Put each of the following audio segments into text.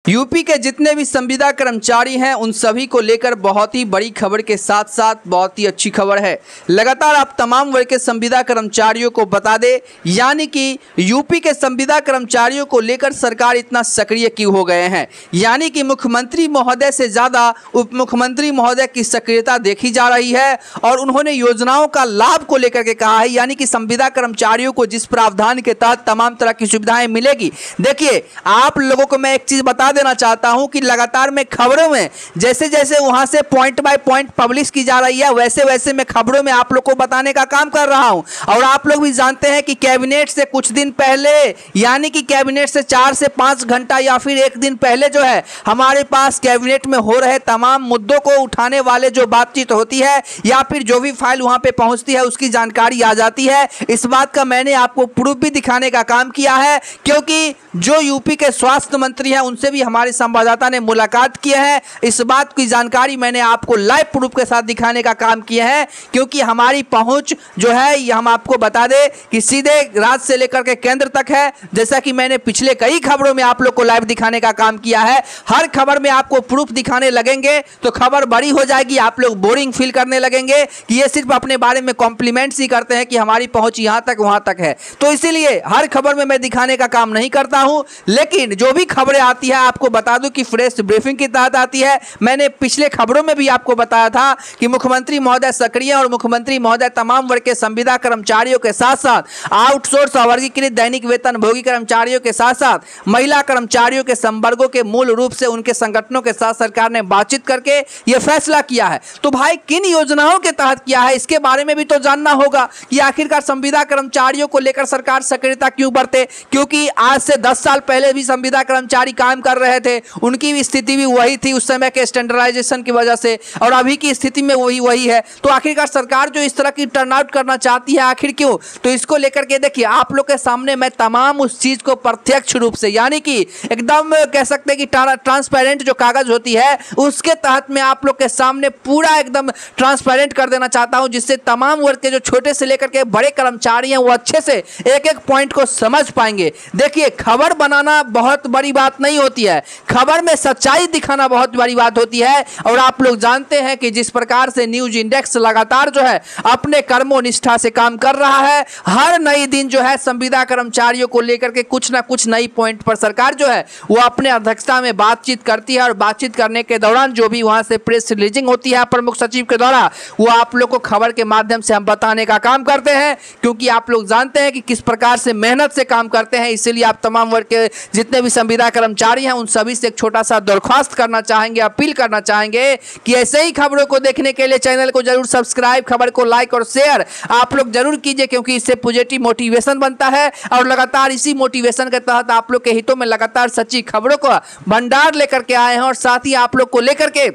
UP के जितने भी संविदा कर्मचारी हैं उन सभी को लेकर बहुत ही बड़ी खबर के साथ साथ बहुत ही अच्छी खबर है। लगातार आप तमाम वर्ग के संविदा कर्मचारियों को बता दें, यानी कि यूपी के संविदा कर्मचारियों को लेकर सरकार इतना सक्रिय क्यों हो गए हैं, यानी कि मुख्यमंत्री महोदय से ज़्यादा उप मुख्यमंत्री महोदय की सक्रियता देखी जा रही है और उन्होंने योजनाओं का लाभ को लेकर के कहा है, यानी कि संविदा कर्मचारियों को जिस प्रावधान के तहत तमाम तरह की सुविधाएं मिलेगी। देखिए, आप लोगों को मैं एक चीज़ बता देना चाहता हूं कि लगातार मैं खबरों में जैसे जैसे वहां से पॉइंट बाय पॉइंट पब्लिश की जा रही है वैसे वैसे मैं खबरों में आप लोग को बताने का काम कर रहा हूं। और आप लोग भी जानते हैं कि कैबिनेट से कुछ दिन पहले, यानी कि कैबिनेट से 4 से 5 घंटा या फिर एक दिन पहले जो है हमारे पास कैबिनेट में हो रहे तमाम मुद्दों को उठाने वाले जो बातचीत होती है या फिर जो भी फाइल वहां पे पहुंचती है उसकी जानकारी आ जाती है। इस बात का मैंने आपको प्रूफ भी दिखाने का काम किया है, क्योंकि जो यूपी के स्वास्थ्य मंत्री हैं उनसे भी हमारे संवाददाता ने मुलाकात की है। इस बात की जानकारी मैंने आपको लाइव प्रूफ के साथ दिखाने का काम किया है, क्योंकि हमारी पहुंच जो है ये हम आपको बता दें कि सीधे राज्य से लेकर के केंद्र तक है। जैसा कि मैंने पिछले कई खबरों में आप लोग को लाइव दिखाने का काम किया है। हर खबर में आपको प्रूफ दिखाने लगेंगे तो खबर बड़ी हो जाएगी, आप लोग बोरिंग फील करने लगेंगे कि ये सिर्फ अपने बारे में कॉम्प्लीमेंट्स ही करते हैं कि हमारी पहुंच यहां तक वहां तक है। तो इसीलिए हर खबर में मैं दिखाने का काम नहीं करता हूं, लेकिन जो भी खबरें आती है आपको बता दूं कि फ्रेश ब्रीफिंग के तहत आती है। मैंने पिछले खबरों में भी आपको बताया था कि मुख्यमंत्री महोदय सक्रिय और मुख्यमंत्री महोदय तमाम वर्ग के संविदा कर्मचारियों के साथ साथ आउटसोर्स अवर्गीकृत दैनिक वेतन भोगी कर्मचारियों के साथ साथ महिला कर्मचारियों के संवर्गों के मूल रूप से उनके संगठनों के साथ सरकार ने बातचीत करके यह फैसला किया है। तो भाई किन योजनाओं के तहत किया है इसके बारे में भी तो जानना होगा कि आखिरकार संविदा कर्मचारियों को लेकर सरकार सक्रियता क्यों बरते, क्योंकि आज से 10 साल पहले भी संविदा कर्मचारी काम कर रहे थे, उनकी भी स्थिति भी वही थी उस समय के स्टैंडर्डाइजेशन की वजह से, और अभी की स्थिति में वही है। तो आखिरकार सरकार जो इस तरह की टर्नआउट करना चाहती है आखिर क्यों, तो इसको लेकर के देखिए आप लोग के सामने मैं तमाम उस चीज को प्रत्यक्ष रूप से, यानी कि एकदम कह सकते हैं कि ट्रांसपेरेंट जो कागज होती है उसके तहत मैं आप लोग के सामने पूरा एकदम ट्रांसपेरेंट कर देना चाहता हूं, जिससे तमाम वर्ग के जो छोटे से लेकर के बड़े कर्मचारी हैं वो अच्छे से एक एक पॉइंट को समझ पाएंगे। देखिए, खबर बनाना बहुत बड़ी बात नहीं होती है, खबर में सच्चाई दिखाना बहुत बड़ी बात होती है। और आप लोग जानते हैं कि जिस प्रकार से न्यूज इंडेक्स लगातार जो है अपने कर्मों निष्ठा से काम कर रहा है, हर नई दिन जो है संविदा कर्मचारियों को लेकर के कुछ ना कुछ नई पॉइंट पर सरकार जो है वो अपने अध्यक्षता में बातचीत करती है, और बातचीत करने के दौरान जो भी वहां से प्रेस रिलीजिंग होती है प्रमुख सचिव के द्वारा वो आप लोग को खबर के माध्यम से हम बताने का काम करते हैं, क्योंकि आप लोग जानते हैं कि किस प्रकार से मेहनत से काम करते हैं। इसीलिए आप तमाम वर्ग के जितने भी संविदा कर्मचारी हैं उन सभी से एक छोटा सा दरख्वास्त करना चाहेंगे, अपील करना चाहेंगे कि ऐसे ही खबरों को देखने के लिए चैनल को जरूर सब्सक्राइब, खबर को लाइक और शेयर आप लोग जरूर कीजिए, क्योंकि इससे पॉजिटिव मोटिवेशन बनता है और लगातार इसी मोटिवेशन के तहत आप लोग के हितों में लगातार सच्ची खबरों का भंडार लेकर के आए हैं, और साथ ही आप लोग को लेकर के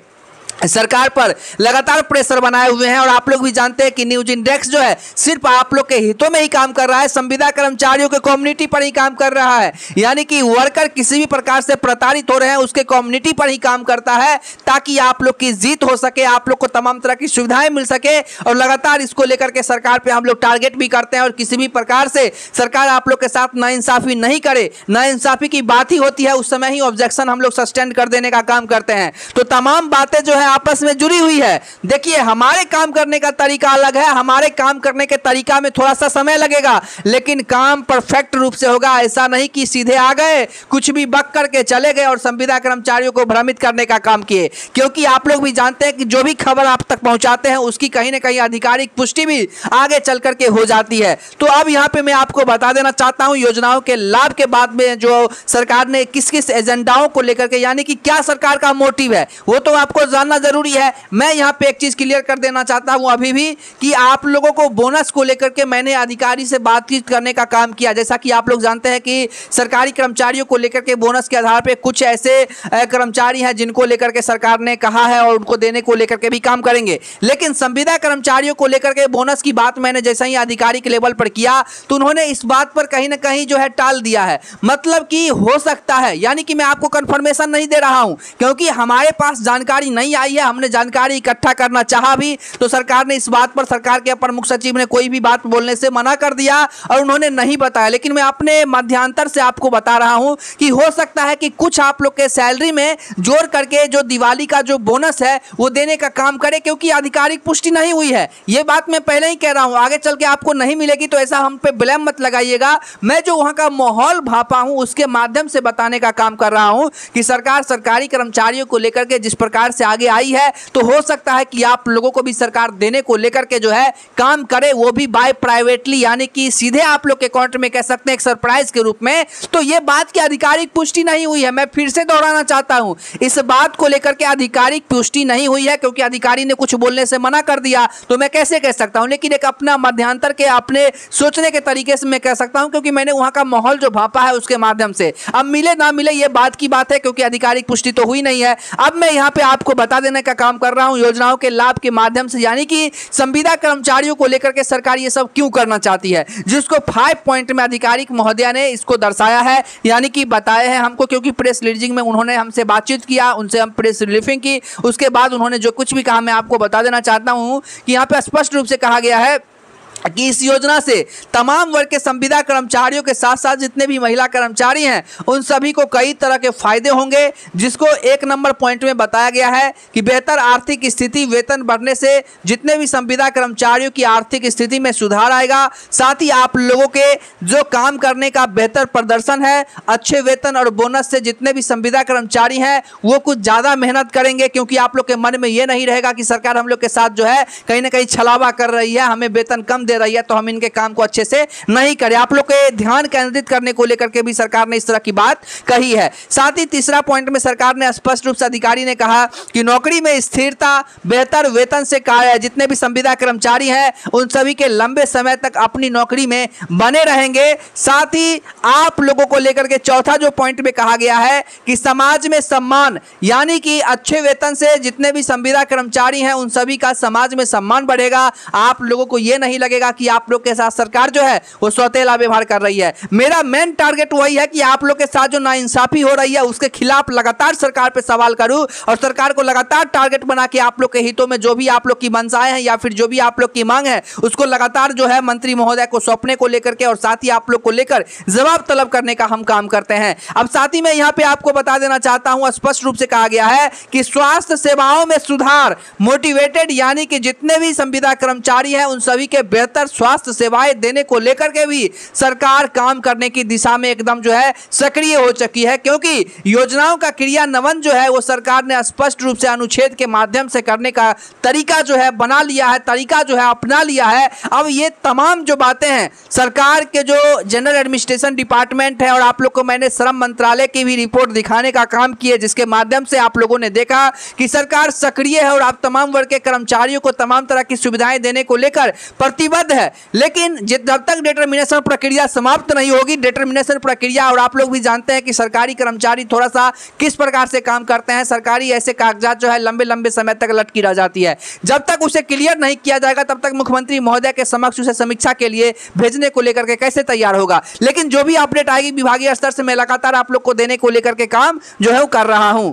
सरकार पर लगातार प्रेशर बनाए हुए हैं। और आप लोग भी जानते हैं कि न्यूज इंडेक्स जो है सिर्फ आप लोग के हितों में ही काम कर रहा है, संविदा कर्मचारियों के कम्युनिटी पर ही काम कर रहा है, यानी कि वर्कर किसी भी प्रकार से प्रताड़ित हो रहे हैं उसके कम्युनिटी पर ही काम करता है, ताकि आप लोग की जीत हो सके, आप लोग को तमाम तरह की सुविधाएं मिल सके। और लगातार इसको लेकर के सरकार पर हम लोग टारगेट भी करते हैं, और किसी भी प्रकार से सरकार आप लोग के साथ नाइंसाफी नहीं करे, नाइंसाफी की बात ही होती है उस समय ही ऑब्जेक्शन हम लोग सस्टेंड कर देने का काम करते हैं। तो तमाम बातें जो है आपस में जुड़ी हुई है। देखिए, हमारे काम करने का तरीका अलग है, हमारे काम करने के तरीका में थोड़ा सा समय लगेगा, लेकिन काम परफेक्ट रूप से होगा। ऐसा नहीं कि सीधे आ गए, कुछ भी बक करके चले गए और संविदा कर्मचारियों को भ्रमित करने का काम किए, क्योंकि आप लोग भी जानते हैं कि जो भी खबर आप तक पहुंचाते हैं उसकी कहीं ना कहीं आधिकारिक पुष्टि भी आगे चल करके हो जाती है। तो अब यहां पे मैं आपको बता देना चाहता हूं योजनाओं के लाभ के बाद में जो सरकार ने किस किस एजेंडाओं को लेकर के, यानी कि क्या सरकार का मोटिव है वो तो आपको जानना जरूरी है। मैं यहां पे एक चीज क्लियर कर देना चाहता हूं अभी भी कि आप लोगों को बोनस को लेकर के मैंने अधिकारी से बातचीत करने का काम किया। जैसा कि आप लोग जानते हैं कि सरकारी कर्मचारियों को लेकर के बोनस के आधार पे कुछ ऐसे कर्मचारी हैं जिनको लेकर के सरकार ने कहा है और उनको देने को लेकर के भी काम करेंगे, लेकिन संविदा कर्मचारियों को लेकर के बोनस की बात मैंने जैसा ही आधिकारिक लेवल पर किया तो उन्होंने इस बात पर कहीं ना कहीं जो है टाल दिया है। मतलब कि हो सकता है, यानी कि मैं आपको कंफर्मेशन नहीं दे रहा हूं क्योंकि हमारे पास जानकारी नहीं आई है, हमने जानकारी इकट्ठा करना चाहा भी तो सरकार ने इस बात पर, सरकार के अपर मुख्य सचिव ने कोई भी बात बोलने से मना कर दिया और उन्होंने नहीं बताया। लेकिन मैं अपने मध्यांतर से आपको बता रहा हूं कि हो सकता है कि कुछ आप लोग के सैलरी में जोड़ करके जो दिवाली का जो बोनस है वो देने का काम करे, क्योंकि आधिकारिक पुष्टि नहीं हुई है। ये बात मैं पहले ही कह रहा हूं, आगे चल के आपको नहीं मिलेगी तो ऐसा हम पे ब्लेम मत लगाइएगा। मैं जो वहां का माहौल भापा हूं उसके माध्यम से बताने का काम कर रहा हूं कि सरकार सरकारी कर्मचारियों को लेकर के जिस प्रकार से आगे आई है, तो हो सकता है कि आप लोगों को भी सरकार देने को लेकर के जो है काम करे, वो भी बाय प्राइवेटली, यानी कि सीधे आप लोग के अकाउंट में कह सकते हैं एक सरप्राइज के रूप में। तो ये बात की आधिकारिक पुष्टि नहीं हुई है। मैं फिर से दोहराना चाहता हूं, इस बात को लेकर के आधिकारिक पुष्टि नहीं हुई है, क्योंकि अधिकारी ने कुछ बोलने से मना कर दिया तो मैं कैसे कह सकता हूं। लेकिन एक अपना मध्यांतर के अपने सोचने के तरीके से मैं कह सकता हूं, क्योंकि मैंने वहां का माहौल जो भापा है उसके माध्यम से। अब मिले ना मिले ये बात की बात है, क्योंकि आधिकारिक पुष्टि तो हुई नहीं है। अब मैं यहां पे आपको बता देने का काम कर रहा हूं योजनाओं के लाभ के माध्यम से, यानी कि संविदा कर्मचारियों को लेकर के सरकार ये सब क्यों करना चाहती है, जिसको 5 पॉइंट में आधिकारिक महोदया ने इसको दर्शाया है, यानी कि बताए हैं हमको। क्योंकि प्रेस रिलीजिंग में उन्होंने हमसे बातचीत किया, उनसे हम प्रेस रिलीफिंग की, उसके बाद उन्होंने जो कुछ भी कहा मैं आपको बता देना चाहता हूं कि यहां पे स्पष्ट रूप से कहा गया है कि इस योजना से तमाम वर्ग के संविदा कर्मचारियों के साथ साथ जितने भी महिला कर्मचारी हैं उन सभी को कई तरह के फायदे होंगे, जिसको 1 नंबर पॉइंट में बताया गया है कि बेहतर आर्थिक स्थिति, वेतन बढ़ने से जितने भी संविदा कर्मचारियों की आर्थिक स्थिति में सुधार आएगा। साथ ही आप लोगों के जो काम करने का बेहतर प्रदर्शन है, अच्छे वेतन और बोनस से जितने भी संविदा कर्मचारी हैं वो कुछ ज़्यादा मेहनत करेंगे, क्योंकि आप लोग के मन में ये नहीं रहेगा कि सरकार हम लोग के साथ जो है कहीं ना कहीं छलावा कर रही है, हमें वेतन कम दे रही है तो हम इनके काम को अच्छे से नहीं करें। आप लोग के ध्यान केंद्रित करने को लेकर के भी सरकार ने इस तरह की बात कही है। साथ ही तीसरा पॉइंट में सरकार ने स्पष्ट रूप से अधिकारी ने कहा कि नौकरी में स्थिरता, बेहतर वेतन से जितने भी संविदा कर्मचारी हैं उन सभी के लंबे समय तक अपनी नौकरी में बने रहेंगे। साथ ही आप लोगों को लेकर के चौथा जो पॉइंट में कहा गया है कि समाज में सम्मान, यानी कि अच्छे वेतन से जितने भी संविदा कर्मचारी हैं उन सभी का समाज में सम्मान बढ़ेगा। आप लोगों को यह नहीं लगेगा कि आप लोग के साथ सरकार जो है वो सौतेला व्यवहार कर रही है। मेरा मेन टारगेट वही है कि आप लोग के साथ जो नाइंसाफी हो रही है उसके खिलाफ लगातार सरकार पे सवाल करूं और सरकार को लगातार टारगेट बना के आप लोग के हितों में जो भी आप लोग की मंशाएं हैं या फिर जो भी आप लोग की मांग है उसको लगातार जो है मंत्री महोदय को सौंपने को लेकर के और साथ ही आप लोग को लेकर जवाब तलब करने का हम काम करते हैं। अब साथ ही मैं यहाँ पे आपको बता देना चाहता हूँ, स्पष्ट रूप से कहा गया है कि स्वास्थ्य सेवाओं में सुधार, मोटिवेटेड, यानी कि जितने भी संविदा कर्मचारी हैं उन सभी के बेहतर स्वास्थ्य सेवाएं देने को लेकर के भी सरकार काम करने की दिशा में एकदम जो है सक्रिय हो चुकी है, क्योंकि योजनाओं का क्रियान्वयन जो है वो सरकार ने स्पष्ट रूप से अनुच्छेद के माध्यम से करने का तरीका जो है बना लिया है, तरीका जो है अपना लिया है। अब ये तमाम जो बातें हैं सरकार के जो जनरल एडमिनिस्ट्रेशन डिपार्टमेंट है और आप लोग को मैंने श्रम मंत्रालय की भी रिपोर्ट दिखाने का काम किया, जिसके माध्यम से आप लोगों ने देखा कि सरकार सक्रिय है और आप तमाम वर्ग के कर्मचारियों को तमाम तरह की सुविधाएं देने को लेकर प्रतिबद्ध है। लेकिन जब तक डिटर्मिनेशन प्रक्रिया समाप्त नहीं होगी, डिटर्मिनेशन प्रक्रिया, और आप लोग भी जानते हैं कि सरकारी कर्मचारी थोड़ा सा किस प्रकार से काम करते हैं, सरकारी ऐसे कागजात जो है लंबे लंबे समय तक लटकी रह जाती है। जब तक उसे क्लियर नहीं किया जाएगा तब तक मुख्यमंत्री महोदय के समक्ष उसे समीक्षा के लिए भेजने को लेकर के कैसे तैयार होगा। लेकिन जो भी अपडेट आएगी विभागीय स्तर से मैं लगातार आप लोग को देने को लेकर के काम जो है वो कर रहा हूं।